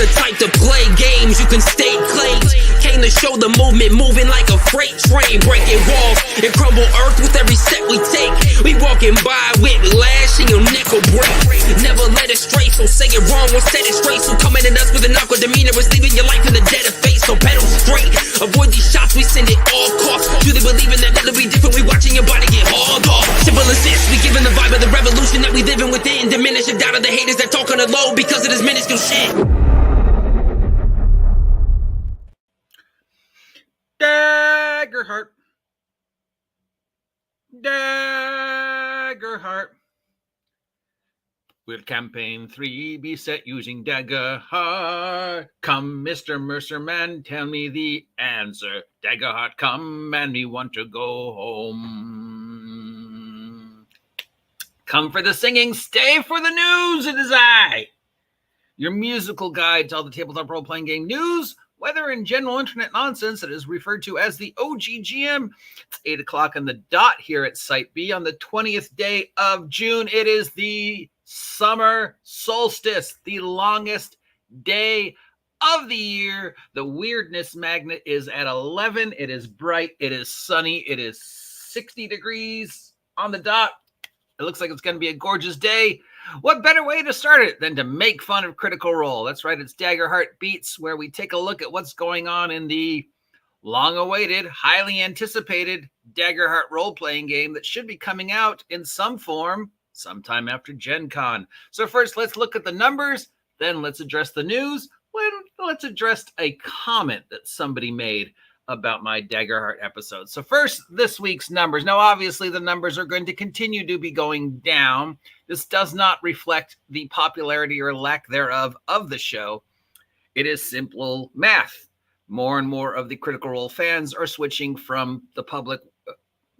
the type to play games, you can state claims. Came to show the movement moving like a freight train, breaking walls and crumble earth with every step we take. We walking by with lash and your neck will break. Never let it stray, so say it wrong or set it straight. So coming at us with an awkward demeanor is leaving your life in the dead of face. So pedal straight, avoid these shots, we send it all costs. Truly believing that it'll be different, we watching your body get hauled off. Simple as this, we giving the vibe of the revolution that we living within. Diminish the doubt of the haters that talk on the low because of this minuscule shit. Daggerheart. Daggerheart. Will campaign 3 be set using Daggerheart? Come, Mr. Mercer Man, tell me the answer. Daggerheart, come, and me want to go home. Come for the singing, stay for the news, it is I. Your musical guide to all the tabletop role-playing game news, weather, and general internet nonsense that is referred to as the OGGM. It's 8 o'clock on the dot here at Site B on the 20th day of June. It is the summer solstice, the longest day of the year. The weirdness magnet is at 11. It is bright. It is sunny. It is 60 degrees on the dot. It looks like it's going to be a gorgeous day. What better way to start it than to make fun of Critical Role? That's right, it's Daggerheart Beats, where we take a look at what's going on in the long-awaited, highly anticipated Daggerheart role-playing game that should be coming out in some form sometime after Gen Con. So first, let's look at the numbers, then let's address the news, let's address a comment that somebody made about my Daggerheart episode. So first, this week's numbers. Now, obviously, the numbers are going to continue to be going down. This does not reflect the popularity or lack thereof of the show. It is simple math. More and more of the Critical Role fans are switching from the public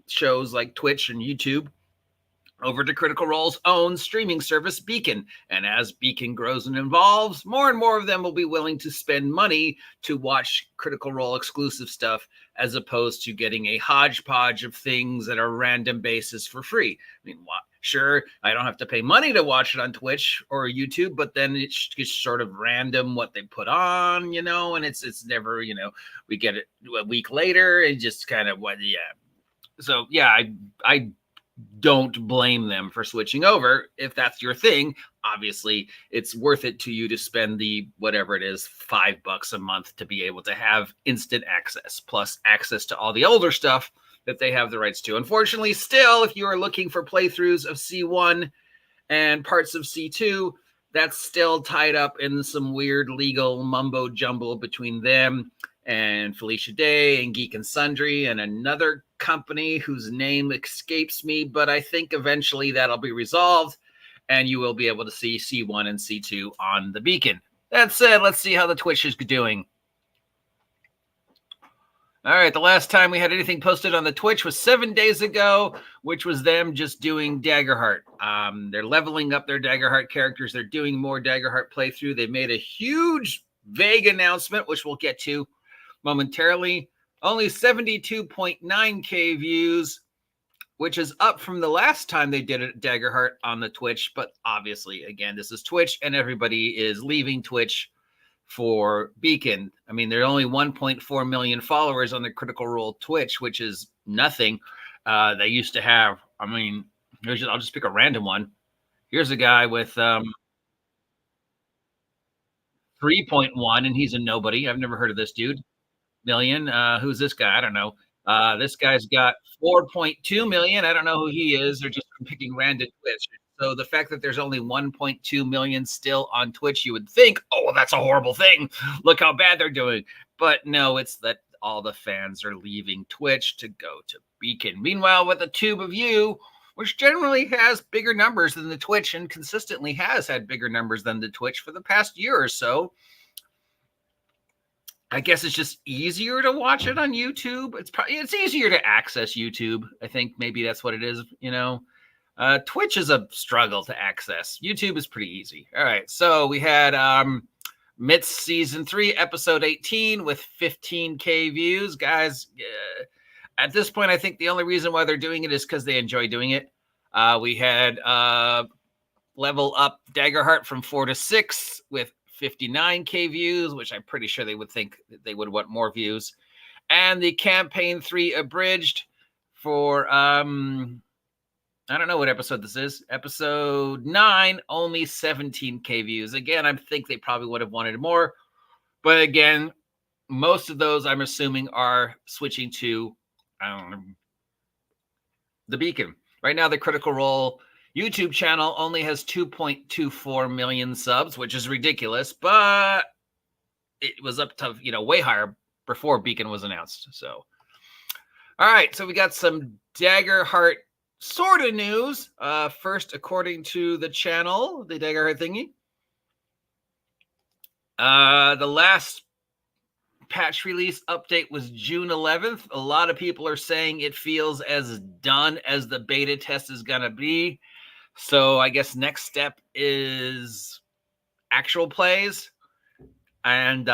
shows like Twitch and YouTube over to Critical Role's own streaming service, Beacon. And as Beacon grows and evolves, more and more of them will be willing to spend money to watch Critical Role exclusive stuff, as opposed to getting a hodgepodge of things at a random basis for free. I mean, sure, I don't have to pay money to watch it on Twitch or YouTube, but then it's sort of random what they put on, you know, and it's never, you know, we get it a week later and just kind of what, yeah. So, yeah, I don't blame them for switching over. If that's your thing, obviously it's worth it to you to spend the whatever it is, $5 a month to be able to have instant access, plus access to all the older stuff that they have the rights to. Unfortunately, still, if you are looking for playthroughs of C1 and parts of C2, that's still tied up in some weird legal mumbo jumbo between them and Felicia Day and Geek and Sundry and another company whose name escapes me, but I think eventually that'll be resolved and you will be able to see C1 and C2 on the Beacon. That said, let's see how the Twitch is doing. All right, the last time we had anything posted on the Twitch was 7 days ago, which was them just doing Daggerheart. They're leveling up their Daggerheart characters. They're doing more Daggerheart playthrough. They made a huge, vague announcement, which we'll get to momentarily. Only 72.9K views, which is up from the last time they did it, Daggerheart, on the Twitch. But obviously, again, this is Twitch, and everybody is leaving Twitch for Beacon. I mean, there are only 1.4 million followers on the Critical Role Twitch, which is nothing. They used to have, I mean, I'll just pick a random one. Here's a guy with 3.1, and he's a nobody. I've never heard of this dude. Million. Who's this guy? I don't know. This guy's got 4.2 million. I don't know who he is. They're just picking random Twitch. So the fact that there's only 1.2 million still on Twitch, you would think, oh, well, that's a horrible thing. Look how bad they're doing. But no, it's that all the fans are leaving Twitch to go to Beacon. Meanwhile, with the Tube of You, which generally has bigger numbers than the Twitch and consistently has had bigger numbers than the Twitch for the past year or so, I guess it's just easier to watch it on YouTube. It's easier to access YouTube. I think maybe that's what it is, you know. Twitch is a struggle to access. YouTube is pretty easy. All right, so we had Myths Season 3, Episode 18 with 15K views. Guys, at this point, I think the only reason why they're doing it is because they enjoy doing it. We had Level Up Daggerheart from 4 to 6 with 59K views, which I'm pretty sure they would think that they would want more views. And the campaign 3 abridged for I don't know what episode this is. Episode 9, only 17K views. Again, I think they probably would have wanted more. But again, most of those, I'm assuming, are switching to the Beacon. Right now, the Critical Role YouTube channel only has 2.24 million subs, which is ridiculous. But it was up to, way higher before Beacon was announced. So, all right. So we got some Daggerheart sort of news. First, according to the channel, the Daggerheart thingy. The last patch release update was June 11th. A lot of people are saying it feels as done as the beta test is going to be. So I guess next step is actual plays and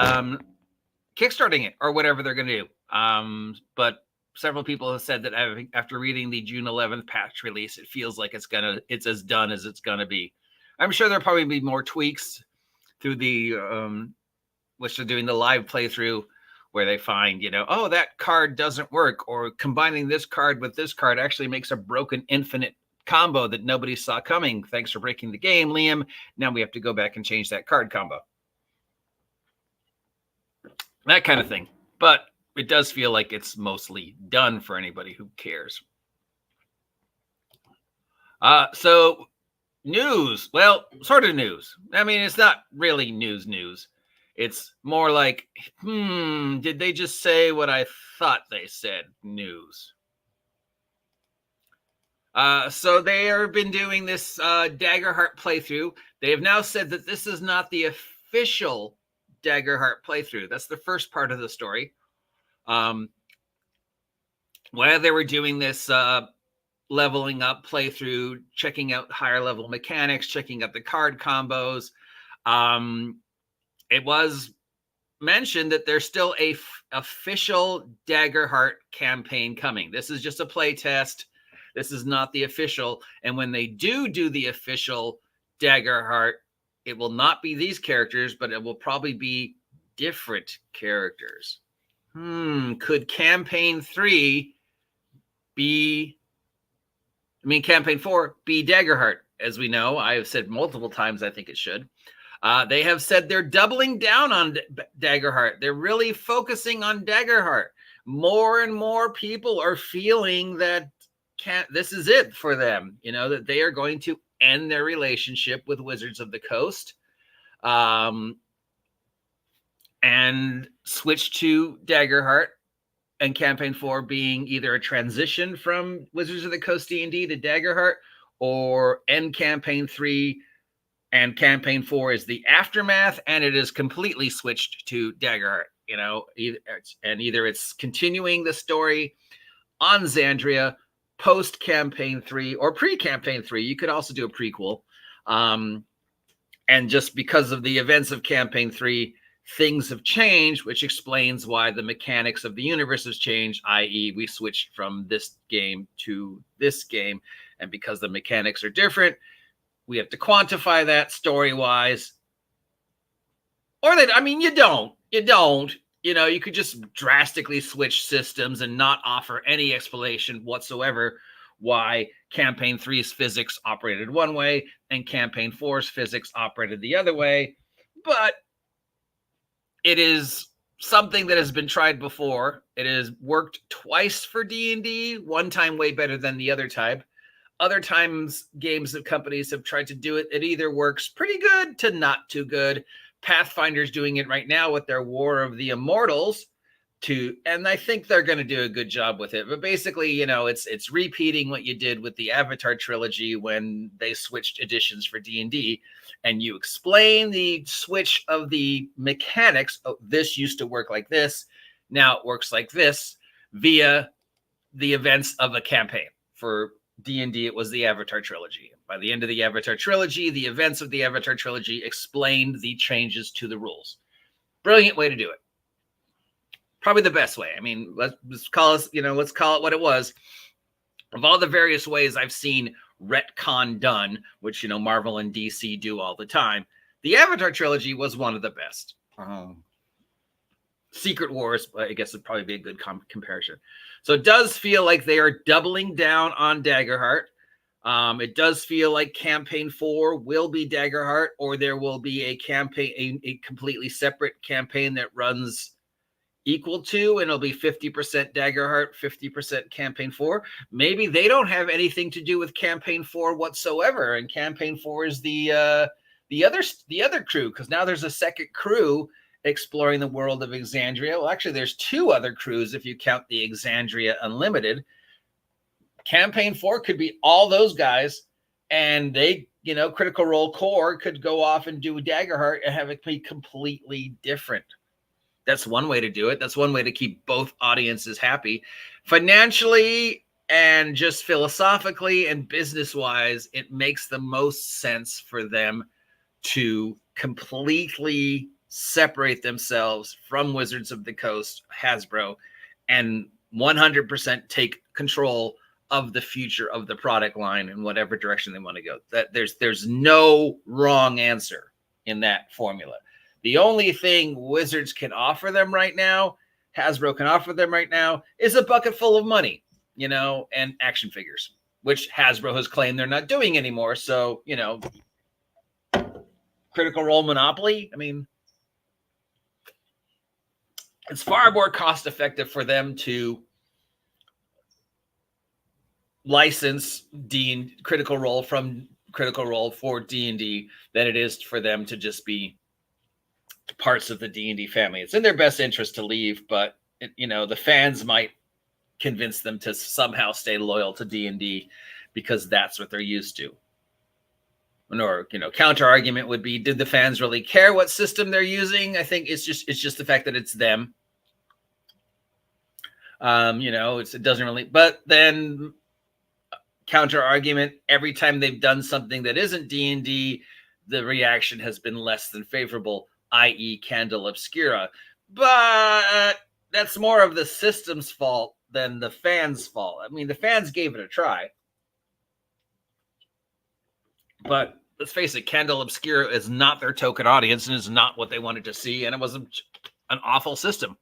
kickstarting it or whatever they're going to do. But several people have said that after reading the June 11th patch release, it feels like it's as done as it's going to be. I'm sure there'll probably be more tweaks through the which they're doing the live playthrough where they find, oh, that card doesn't work, or combining this card with this card actually makes a broken infinite combo that nobody saw coming. Thanks for breaking the game, Liam. Now we have to go back and change that card combo. That kind of thing. But it does feel like it's mostly done for anybody who cares. So news. Well, sort of news. I mean, it's not really news. It's more like, did they just say what I thought they said? News. So they have been doing this Daggerheart playthrough. They have now said that this is not the official Daggerheart playthrough. That's the first part of the story. While they were doing this leveling up playthrough, checking out higher level mechanics, checking out the card combos, it was mentioned that there's still a official Daggerheart campaign coming. This is just a play test. This is not the official. And when they do the official Daggerheart, it will not be these characters, but it will probably be different characters. Could campaign 3 campaign 4 be Daggerheart? As we know, I have said multiple times, I think it should. They have said they're doubling down on Daggerheart. They're really focusing on Daggerheart. More and more people are feeling that this is it for them. That they are going to end their relationship with Wizards of the Coast and switch to Daggerheart, and campaign 4 being either a transition from Wizards of the Coast D&D to Daggerheart, or end campaign 3 and campaign 4 is the aftermath, and it is completely switched to Daggerheart. Either it's continuing the story on Xandria post campaign 3 or pre-campaign 3. You could also do a prequel. And just because of the events of campaign 3, things have changed, which explains why the mechanics of the universe has changed, i.e. we switched from this game to this game. And because the mechanics are different, we have to quantify that story-wise. Or you don't. You could just drastically switch systems and not offer any explanation whatsoever why campaign 3's physics operated one way and campaign 4's physics operated the other way. But it is something that has been tried before. It has worked twice for D&D, one time way better than the other type. Other times, games of companies have tried to do it. It either works pretty good to not too good. Pathfinder's doing it right now with their War of the Immortals, and I think they're going to do a good job with it. But basically, it's repeating what you did with the Avatar trilogy when they switched editions for D&D, and you explain the switch of the mechanics. Oh, this used to work like this. Now it works like this via the events of a campaign. For D&D, it was the Avatar trilogy. By the end of the Avatar trilogy, the events of the Avatar trilogy explained the changes to the rules. Brilliant way to do it. Probably the best way. Let's call it what it was. Of all the various ways I've seen retcon done, which Marvel and DC do all the time, The Avatar trilogy was one of the best. Secret Wars, I guess, would probably be a good comparison. So it does feel like they are doubling down on Daggerheart. It does feel like Campaign 4 will be Daggerheart, or there will be a campaign, a completely separate campaign that runs equal to, and it'll be 50% Daggerheart, 50% Campaign 4. Maybe they don't have anything to do with Campaign 4 whatsoever, and Campaign 4 is the other crew, because now there's a second crew exploring the world of Exandria. Well, actually, there's 2 other crews if you count the Exandria Unlimited. Campaign 4 could be all those guys, and they, Critical Role Core could go off and do Daggerheart and have it be completely different. That's one way to do it. That's one way to keep both audiences happy. Financially and just philosophically and business-wise, it makes the most sense for them to completely separate themselves from Wizards of the Coast, Hasbro, and 100% take control of the future of the product line in whatever direction they want to go. That there's no wrong answer in that formula. The only thing Wizards can offer them right now, Hasbro can offer them right now, is a bucket full of money, and action figures, which Hasbro has claimed they're not doing anymore. So, Critical Role monopoly, it's far more cost effective for them to license Critical Role from Critical Role for D&D than it is for them to just be parts of the D&D family. It's in their best interest to leave, but the fans might convince them to somehow stay loyal to D&D because that's what they're used to. Or, counter argument would be, did the fans really care what system they're using? I think it's just the fact that it's them. It doesn't really, but then counter argument, every time they've done something that isn't D&D, the reaction has been less than favorable, i.e. Candle Obscura. But that's more of the system's fault than the fans' fault. The fans gave it a try. But let's face it, Candle Obscura is not their token audience and is not what they wanted to see, and it was an awful system.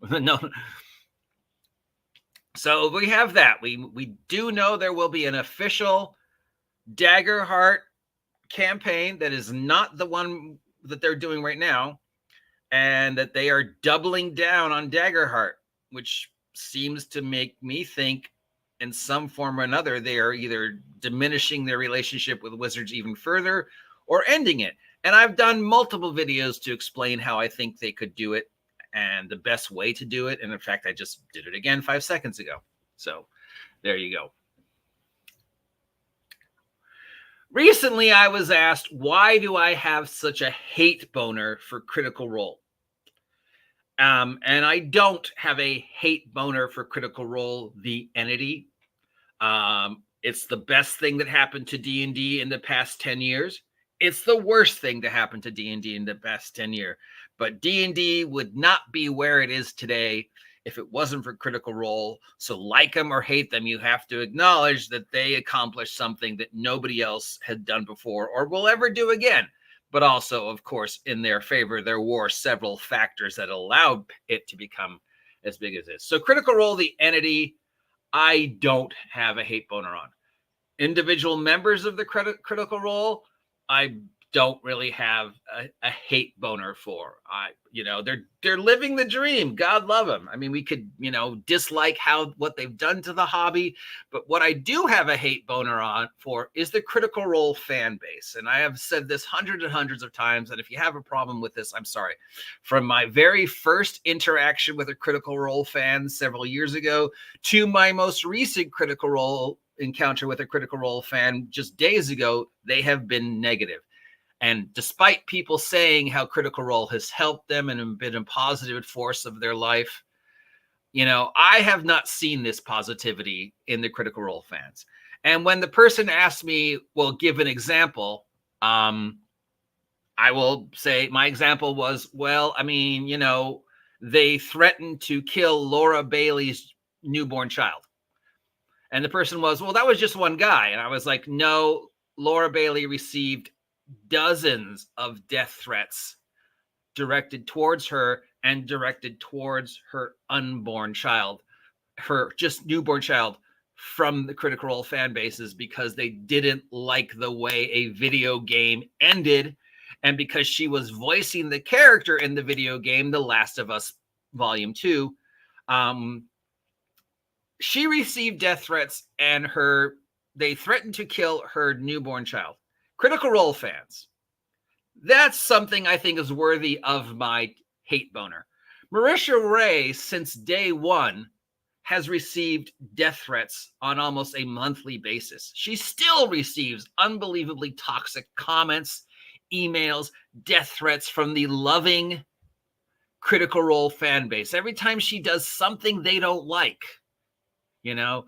No. So we have that. We do know there will be an official Daggerheart campaign that is not the one that they're doing right now, and that they are doubling down on Daggerheart, which seems to make me think in some form or another they are either diminishing their relationship with Wizards even further or ending it. And I've done multiple videos to explain how I think they could do it and the best way to do it. And in fact, I just did it again 5 seconds ago. So there you go. Recently, I was asked, why do I have such a hate boner for Critical Role? And I don't have a hate boner for Critical Role, the entity. It's the best thing that happened to D&D in the past 10 years. It's the worst thing to happen to D&D in the past 10 years. But D&D would not be where it is today if it wasn't for Critical Role. So like them or hate them, you have to acknowledge that they accomplished something that nobody else had done before or will ever do again. But also, of course, in their favor, there were several factors that allowed it to become as big as it is. So Critical Role, the entity, I don't have a hate boner on. Individual members of the Critical Role, I don't really have a hate boner for. They're living the dream. God love them. We could, dislike what they've done to the hobby, but what I do have a hate boner on for is the Critical Role fan base. And I have said this hundreds and hundreds of times, and if you have a problem with this, I'm sorry. From my very first interaction with a Critical Role fan several years ago to my most recent Critical Role encounter with a Critical Role fan just days ago, they have been negative. And despite people saying how Critical Role has helped them and been a positive force of their life, I have not seen this positivity in the Critical Role fans. And when the person asked me, well, give an example, I will say my example was, they threatened to kill Laura Bailey's newborn child. And the person was, well, that was just one guy. And I was like, no, Laura Bailey received dozens of death threats directed towards her and directed towards her unborn child, her just newborn child, from the Critical Role fan bases because they didn't like the way a video game ended, and because she was voicing the character in the video game The Last of Us Volume 2. She received death threats, and they threatened to kill her newborn child. Critical Role fans, that's something I think is worthy of my hate boner. Marisha Ray, since day one, has received death threats on almost a monthly basis. She still receives unbelievably toxic comments, emails, death threats from the loving Critical Role fan base. Every time she does something they don't like, you know,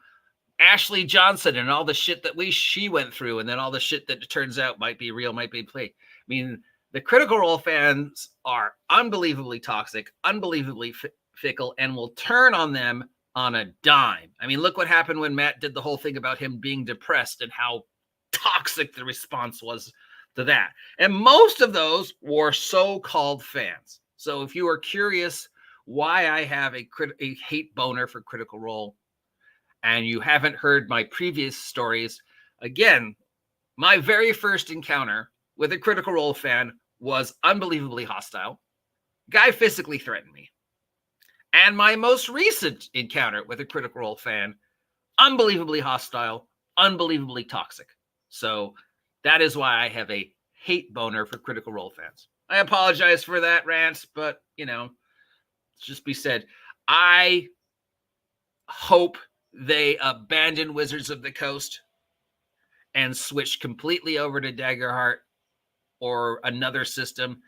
Ashley Johnson and all the shit that she went through, and then all the shit that it turns out might be real, might be play. I mean, the Critical Role fans are unbelievably toxic, unbelievably fickle, and will turn on them on a dime. I mean, look what happened when Matt did the whole thing about him being depressed and how toxic the response was to that. And most of those were so-called fans. So if you are curious why I have a hate boner for Critical Role, and you haven't heard my previous stories, again, my very first encounter with a Critical Role fan was unbelievably hostile. Guy physically threatened me. And my most recent encounter with a Critical Role fan, unbelievably hostile, unbelievably toxic. So that is why I have a hate boner for Critical Role fans. I apologize for that rant, but, you know, let's just be said. I hope they abandon Wizards of the Coast and switch completely over to Daggerheart or another system.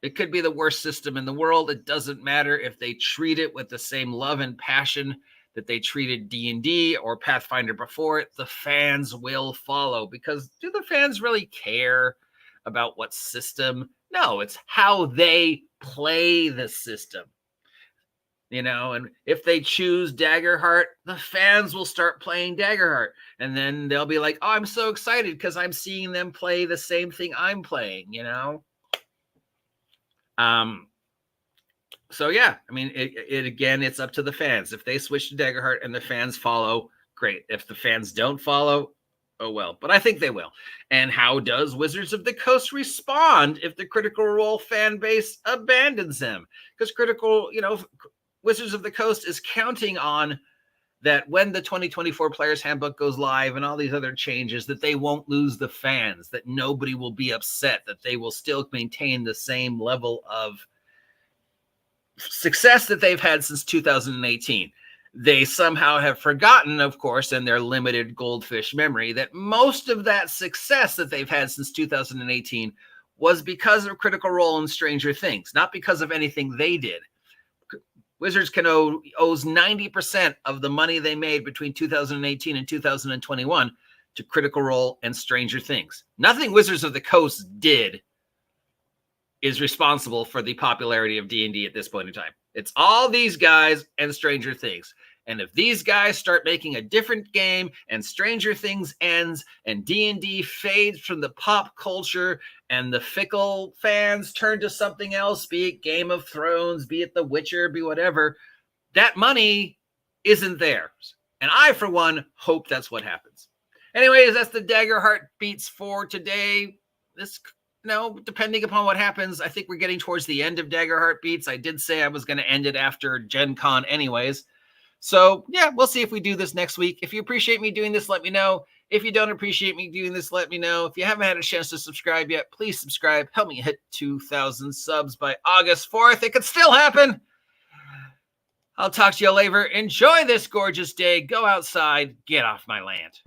It could be the worst system in the world. It doesn't matter if they treat it with the same love and passion that they treated D&D or Pathfinder before it. The fans will follow, because do the fans really care about what system? No, it's how they play the system. You know, and if they choose Daggerheart, the fans will start playing Daggerheart. And then they'll be like, oh, I'm so excited because I'm seeing them play the same thing I'm playing, you know? So yeah, I mean, again, it's up to the fans. If they switch to Daggerheart and the fans follow, great. If the fans don't follow, oh well. But I think they will. And how does Wizards of the Coast respond if the Critical Role fan base abandons them? Because Wizards of the Coast is counting on that when the 2024 Players Handbook goes live and all these other changes, that they won't lose the fans, that nobody will be upset, that they will still maintain the same level of success that they've had since 2018. They somehow have forgotten, of course, in their limited goldfish memory, that most of that success that they've had since 2018 was because of Critical Role and Stranger Things, not because of anything they did. Wizards owes 90% of the money they made between 2018 and 2021 to Critical Role and Stranger Things. Nothing Wizards of the Coast did is responsible for the popularity of D&D at this point in time. It's all these guys and Stranger Things. And if these guys start making a different game and Stranger Things ends and D&D fades from the pop culture and the fickle fans turn to something else, be it Game of Thrones, be it The Witcher, be whatever, that money isn't theirs. And I, for one, hope that's what happens. Anyways, that's the Daggerheart beats for today. Depending upon what happens, I think we're getting towards the end of Daggerheart beats. I did say I was going to end it after Gen Con anyways. So, yeah, we'll see if we do this next week. If you appreciate me doing this, let me know. If you don't appreciate me doing this, let me know. If you haven't had a chance to subscribe yet, please subscribe. Help me hit 2,000 subs by August 4th. It could still happen. I'll talk to you later. Enjoy this gorgeous day. Go outside. Get off my land.